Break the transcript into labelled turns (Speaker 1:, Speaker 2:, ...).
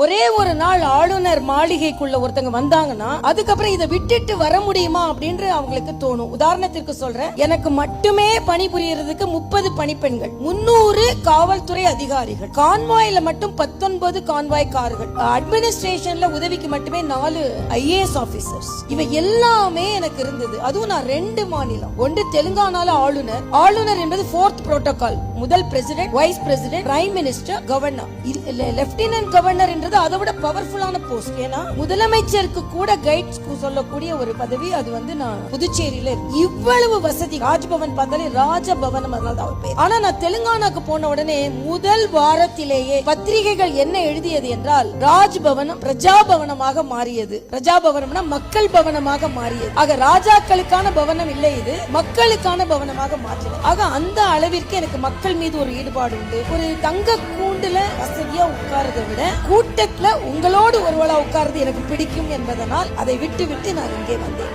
Speaker 1: ஒரே ஒரு நாள் ஆளுநர் மாளிகைக்குள்ள ஒருத்தங்க வந்தாங்கன்னா அதுக்கப்புறம் இதை விட்டுட்டு வர முடியுமா அப்படின்ற அவங்களுக்கு தோணும். உதாரணத்திற்கு சொல்றேன், எனக்கு மட்டுமே பணிபுரியறதுக்கு 30 பணிப்பெண்கள், 300 காவல்துறை அதிகாரிகள், கான்வாயில மட்டும் 19 கான்வாய் கார்கள், அட்மினிஸ்ட்ரேஷன்ல உதவிக்கு மட்டுமே 4 IAS ஆபீசர்ஸ். இவை எல்லாமே எனக்கு இருந்தது. அதுவும் நான் 2 மாநிலம், ஒன்று தெலுங்கானால ஆளுநர் என்பது 4th புரோட்டோகால், முதல் president, vice president, prime minister, governor. Lieutenant governor என்றது அதை விட பவர்ஃபுல்லான போஸ்ட். ஏன்னா முதலமைச்சருக்கு கூட கைட் சொல்லக்கூடிய ஒரு பதவி. அது வந்து நான் புதுச்சேரியில இவ்வளவு வசதி, ராஜ்பவன் பார்த்தாலே ராஜபவனம், அதனால அவர் பேர். ஆனா நான் தெலுங்கானாக்கு போன உடனே முதல் வாரத்திலேயே பத்திரிகைகள் என்ன எழுதியது என்றால், ராஜ்பவனம் பிரஜாபவனமாக மாறியது. பிரஜாபவனம்னா மக்கள் பவனமாக மாறியது. ஆக ராஜாக்களுக்கான பவனம் இல்லை, இது மக்களுக்கான பவனமாக மாற்றினது. ஆக அந்த அளவிற்கு எனக்கு மக்கள் மீது ஒரு ஈடுபாடு உண்டு. ஒரு தங்க கூண்டுல வசதியா உட்கார்றதை விட கூட்டத்துல உங்களோடு ஒருவளா உட்கார்றது எனக்கு பிடிக்கும் என்பதனால் அதை விட்டு நான் இங்கே வந்தேன்.